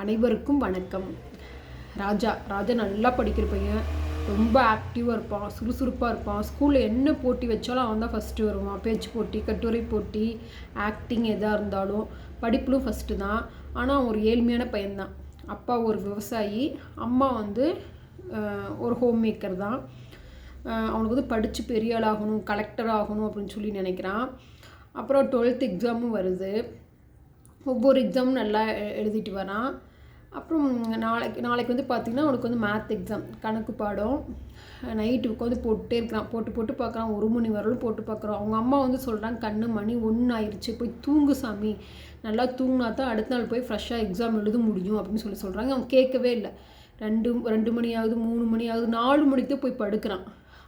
அனைவருக்கும் வணக்கம். ராஜா நல்லா படிக்கிற பையன். ரொம்ப ஆக்டிவாக இருப்பான், சுறுசுறுப்பாக இருப்பான். ஸ்கூலில் என்ன போட்டி வச்சாலும் அவன் தான் ஃபஸ்ட்டு வருவான். பேச்சு போட்டி, கட்டுரை போட்டி, ஆக்டிங் எதாக இருந்தாலும் படிப்பிலும் ஃபஸ்ட்டு தான். ஆனால் அவன் ஒரு ஏழ்மையான பையன்தான். அப்பா ஒரு விவசாயி, அம்மா வந்து ஒரு ஹோம் மேக்கர் தான். அவனுக்கு வந்து படித்து பெரிய ஆள் ஆகணும், கலெக்டர் ஆகணும் அப்படின்னு சொல்லி நினைக்கிறான். அப்புறம் 12th எக்ஸாமும் வருது. ஒவ்வொரு எக்ஸாமும் நல்லா எழுதிட்டு வரான். அப்புறம் நாளைக்கு வந்து பார்த்திங்கன்னா அவனுக்கு வந்து மேத் எக்ஸாம், கணக்கு பாடம். நைட்டு உட்காந்து போட்டுட்டே இருக்கிறான். போட்டு பார்க்குறான். 1 மணி வரலும் போட்டு பார்க்குறான். அவங்க அம்மா வந்து சொல்கிறாங்க, கண்ணு மணி 1 ஆயிடுச்சு, போய் தூங்கு சாமி, நல்லா தூங்கினா தான் அடுத்த நாள் போய் ஃப்ரெஷ்ஷாக எக்ஸாம் எழுத முடியும் அப்படின்னு சொல்கிறாங்க. அவன் கேட்கவே இல்லை. 2 மணி ஆகுது, 3 மணி ஆகுது, 4 மணிக்கு தான் போய் படுக்கிறான்.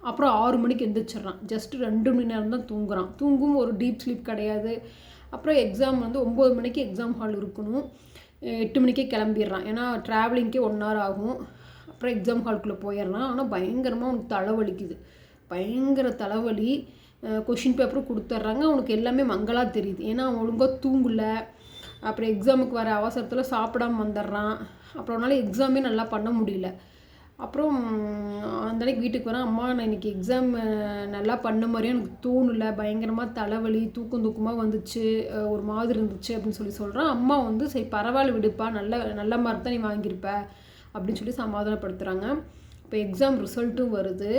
அப்புறம் 6 மணிக்கு எந்திரிச்சிட்றான். ஜஸ்ட் 2 மணி நேரம் தான் தூங்குறான். தூங்கும் ஒரு டீப் ஸ்லீப் கிடையாது. அப்புறம் எக்ஸாம் வந்து 9 மணிக்கு எக்ஸாம் ஹால் இருக்கணும். 8 மணிக்கே கிளம்பிடுறான். ஏன்னா ட்ராவலிங்க்கே 1 hour ஆகும். அப்புறம் எக்ஸாம் ஹால்குள்ளே போயிடுறான். ஆனால் பயங்கரமாக அவனுக்கு தலைவலிக்குது. பயங்கர தலைவலி. கொஷின் பேப்பரும் கொடுத்துட்றாங்க. அவனுக்கு எல்லாமே மங்களாக தெரியுது. ஏன்னா அவன் ஒழுங்காக தூங்கலை. அப்புறம் எக்ஸாமுக்கு வர அவசரத்தில் சாப்பிடாமல் வந்துடுறான். அப்புறம் அவனால் எக்ஸாமே நல்லா பண்ண முடியல. அப்புறம் அந்த அன்றைக்கி வீட்டுக்கு வரேன். அம்மா, நான் இன்றைக்கி எக்ஸாம் நல்லா பண்ண மாதிரியும் எனக்கு தோணலை, பயங்கரமாக தலைவலி, தூக்கமாக வந்துச்சு, ஒரு மாதிரி இருந்துச்சு அப்படின்னு சொல்கிறான். அம்மா வந்து சரி பரவாயில்ல விடுப்பா, நல்ல மார்க் தான் நீ வாங்கியிருப்ப அப்படின்னு சொல்லி சமாதானப்படுத்துகிறாங்க. இப்போ எக்ஸாம் ரிசல்ட்டும் வருது.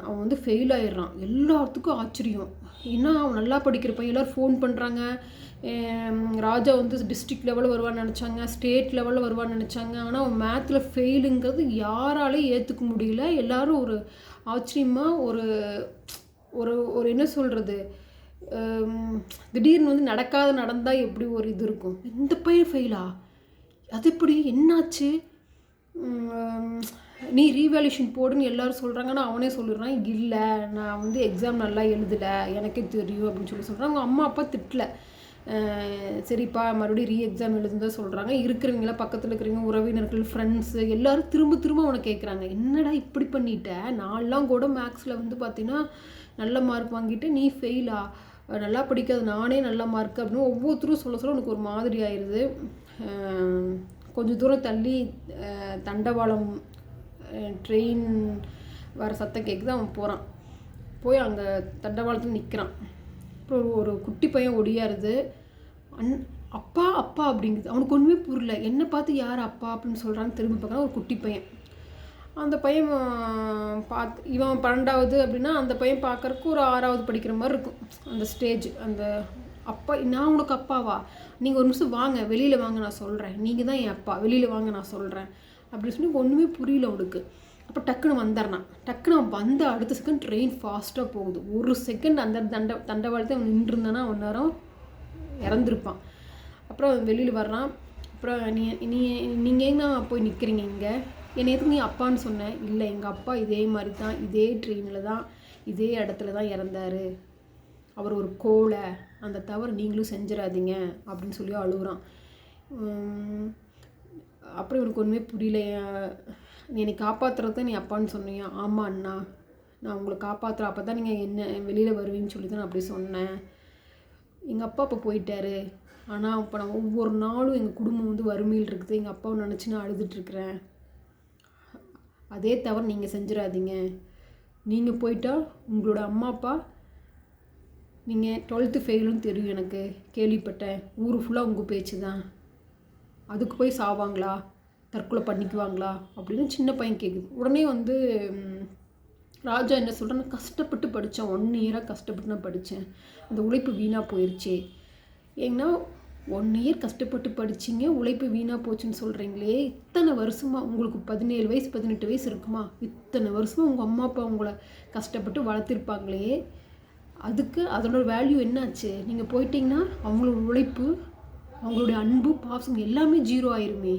அவன் வந்து ஃபெயில் ஆகிடுறான். எல்லாத்துக்கும் ஆச்சரியம். ஏன்னா அவன் நல்லா படிக்கிற பையன். எல்லோரும் ஃபோன் பண்ணுறாங்க. ராஜா வந்து டிஸ்ட்ரிக்ட் லெவலில் வருவான்னு நினச்சாங்க, ஸ்டேட் லெவலில் வருவான்னு நினச்சாங்க. ஆனால் அவன் மேத்தில் ஃபெயிலுங்கிறது யாராலையும் ஏற்றுக்க முடியல. எல்லோரும் ஒரு ஆச்சரியமாக ஒரு ஒரு ஒரு என்ன சொல்கிறது, திடீர்னு வந்து நடந்தால் எப்படி ஒரு இது இருக்கும். இந்த பையன் ஃபெயிலா, அது எப்படி, என்னாச்சு, நீ ரீவேல்யூஷன் போடுன்னு எல்லோரும் சொல்கிறாங்க. ஆனால் அவனே சொல்லிடுறான், இல்லை நான் வந்து எக்ஸாம் நல்லா எழுதலை, எனக்கே தெரியும் அப்படின்னு சொல்கிறான். அவங்க அம்மா அப்பா திட்டலை. சரிப்பா மறுபடியும் எக்ஸாம் எழுதுதான் சொல்கிறாங்க. இருக்கிறவங்கள பக்கத்தில் இருக்கிறவங்க, உறவினர்கள், ஃப்ரெண்ட்ஸு எல்லோரும் திரும்ப அவனை கேட்குறாங்க, என்னடா இப்படி பண்ணிட்ட, நான்லாம் கூட மேக்ஸில் வந்து பார்த்தீங்கன்னா நல்ல மார்க் வாங்கிட்டு நீ ஃபெயிலா, நல்லா படிக்காது, நானே நல்ல மார்க் அப்படின்னு ஒவ்வொருத்தரும் சொல்ல உனக்கு ஒரு மாதிரி ஆயிடுது. கொஞ்சம் தூரம் தள்ளி தண்டவாளம் ட்ரெயின் வர சத்தம் கேட்குது. அவன் போகிறான். போய் அங்கே தண்டவாளத்தில் நிற்கிறான். அப்புறம் ஒரு குட்டி பையன் ஒடியாருது. அப்பா அப்படிங்குது. அவனுக்கு ஒன்றுமே புரியல. என்னை பார்த்து யார் அப்பா அப்படின்னு சொல்கிறான்னு திரும்பி பார்க்குறான். ஒரு குட்டி பையன். அந்த பையன் இவன் 12வது அப்படின்னா அந்த பையன் பார்க்குறக்கு ஒரு 6வது படிக்கிற மாதிரி இருக்கும் அந்த ஸ்டேஜ். அந்த அப்பா, நான் உனக்கு அப்பாவா, நீங்கள் ஒரு நிமிஷம் வாங்க, வெளியில் வாங்க, நான் சொல்கிறேன், நீங்கள் தான் என் அப்பா, வெளியில் வாங்க, நான் சொல்கிறேன் அப்படின்னு சொல்லி ஒன்றுமே புரியல அவனுக்கு. அப்போ டக்குன்னு வந்துடுறான். டக்குன்னு அவன் வந்த அடுத்த செகண்ட் ட்ரெயின் ஃபாஸ்ட்டாக போகுது. ஒரு செகண்ட் அந்த தண்டவாளத்தை அவன் நின்றுருந்தானா அவன் நேரம் இறந்துருப்பான். அப்புறம் அவன் வெளியில் வர்றான். அப்புறம் நீங்கள் எங்கே போய் நிற்கிறீங்க இங்கே, என்னை எதுக்கு நீ அப்பான்னு சொன்னேன். இல்லை, எங்கள் அப்பா இதே மாதிரி தான், இதே ட்ரெயினில் தான், இதே இடத்துல தான் இறந்தார், அவர் ஒரு கோலை, அந்த தவறு நீங்களும் செஞ்சிடாதீங்க அப்படின்னு சொல்லி அழுகுறான். அப்புறம் இவனுக்கு ஒன்றுமே புரியல. நீ என்னை காப்பாற்றுறது தான் நீ அப்பான்னு சொன்னியா. ஆமாம் அண்ணா, நான் உங்களை காப்பாற்றுறேன், அப்போ தான் நீங்கள் என்ன வெளியில் வருவீன்னு சொல்லி தான் நான் அப்படி சொன்னேன். எங்கள் அப்பா இப்போ போயிட்டாரு, ஆனால் இப்போ நான் ஒவ்வொரு நாளும் எங்கள் குடும்பம் வந்து வறுமையில் இருக்குது, எங்கள் அப்பாவை நினச்சி நான் அழுதுட்டுருக்குறேன். அதே தவிர நீங்கள் செஞ்சிடாதீங்க. நீங்கள் போயிட்டா உங்களோட அம்மா அப்பா, நீங்கள் 12th ஃபெயிலுன்னு தெரியும், எனக்கு கேள்விப்பட்டேன், ஊர் ஃபுல்லாக உங்கள் பேச்சு தான், அதுக்கு போய் சாவாங்களா, தற்கொலை பண்ணிக்குவாங்களா அப்படின்னு சின்ன பையன் கேட்குது. உடனே வந்து ராஜா என்ன சொல்கிறேன், கஷ்டப்பட்டு படித்தேன், 1 year கஷ்டப்பட்டு நான் படித்தேன், அந்த உழைப்பு வீணாக போயிடுச்சு. ஏன்னா 1 year கஷ்டப்பட்டு படிச்சிங்க, உழைப்பு வீணாக போச்சுன்னு சொல்கிறீங்களே, இத்தனை வருஷமாக உங்களுக்கு 17 வயசு 18 வயசு இருக்குமா, இத்தனை வருஷமாக உங்கள் அம்மா அப்பா உங்களை கஷ்டப்பட்டு வளர்த்துருப்பாங்களே, அதுக்கு அதனோட வேல்யூ என்னாச்சு. நீங்கள் போயிட்டீங்கன்னா அவங்களோட உழைப்பு, அவங்களுடைய அன்பு, பாசம் எல்லாமே 0 ஆயிருமே.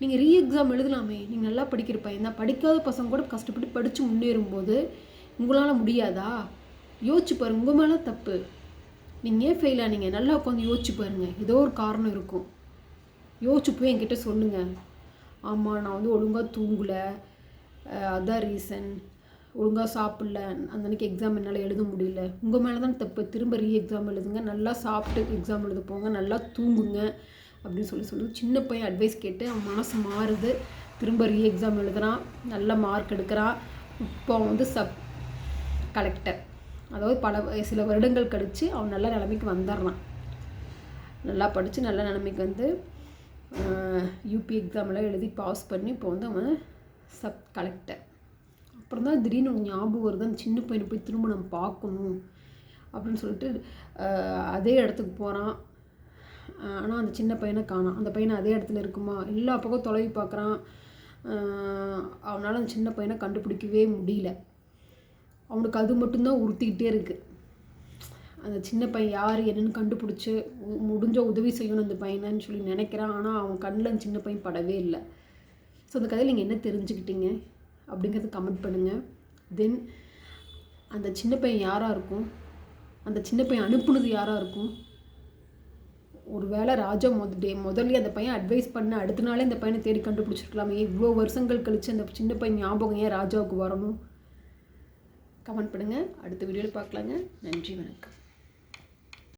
நீங்கள் எக்ஸாம் எழுதலாமே. நீங்கள் நல்லா படிக்கிற பையன் தான், படிக்காத பசங்க கூட கஷ்டப்பட்டு படித்து முன்னேறும்போது உங்களால் முடியாதா? யோசிச்சு பாருங்கள், உங்கள் மேலே தப்பு. நீங்கள் ஏன் ஃபெயில் ஆனீங்க, நல்லா உட்காந்து யோசிச்சு பாருங்கள். ஏதோ ஒரு காரணம் இருக்கும். யோசிச்சு போய் என்கிட்ட சொல்லுங்கள். ஆமாம், நான் வந்து ஒழுங்காக தூங்கலை, அதான் ரீசன், ஒழுங்காக சாப்பிடல, அந்த அன்றைக்கி எக்ஸாம் என்னால் எழுத முடியல. உங்கள் மேலே தான் தப்பு. திரும்ப எக்ஸாம் எழுதுங்க, நல்லா சாப்பிட்டு எக்ஸாம் எழுத போங்க, நல்லா தூங்குங்க, அப்படின்னு சொல்லி சின்ன பையன் அட்வைஸ் கேட்டு அவன் மனசு மாறுது, திரும்ப எக்ஸாம் எழுதுகிறான், நல்ல மார்க் எடுக்கிறான். இப்போ வந்து சப் கலெக்டர், அதாவது சில வருடங்கள் கழித்து அவன் நல்ல நிலைமைக்கு வந்துடுறான். நல்லா படித்து நல்ல நிலைமைக்கு வந்து யூபி எக்ஸாமெல்லாம் எழுதி பாஸ் பண்ணி இப்போ வந்து அவன் சப் கலெக்டர். அப்புறம் தான் திடீர்னு ஞாபகம் வருது, அந்த சின்ன பையனை போய் திரும்ப நம்ம பார்க்கணும் அப்படின்னு சொல்லிட்டு அதே இடத்துக்கு போகிறான். ஆனால் அந்த சின்ன பையனை காணோம். அந்த பையனை அதே இடத்துல இருக்குமா, எல்லா பக்கம் தொலைவி பார்க்குறான். அவனால் அந்த சின்ன பையனை கண்டுபிடிக்கவே முடியல. அவனுக்கு அது மட்டும்தான் உறுத்திக்கிட்டே இருக்குது. அந்த சின்ன பையன் யார் என்னன்னு கண்டுபிடிச்சி முடிஞ்ச உதவி செய்யணும் அந்த பையனன்னு சொல்லி நினைக்கிறான். ஆனால் அவன் கண்ணில் அந்த சின்ன பையன் படவே இல்லை. ஸோ அந்த கதையில் நீங்கள் என்ன தெரிஞ்சுக்கிட்டீங்க அப்படிங்கிறது கமெண்ட் பண்ணுங்கள். தென் அந்த சின்ன பையன் யாராக இருக்கும், அந்த சின்ன பையன் அனுப்புனது யாராக இருக்கும்? ஒரு வேளை ராஜா முதல்ல அந்த பையன் அட்வைஸ் பண்ண அடுத்த நாளே இந்த பையனை தேடி கண்டுபிடிச்சிருக்கலாமே. இவ்வளோ வருஷங்கள் கழித்து அந்த சின்ன பையன் ஞாபகம் ஏன் ராஜாவுக்கு வரணும்? கமெண்ட் பண்ணுங்கள். அடுத்த வீடியோவில் பார்க்கலாங்க. நன்றி, வணக்கம்.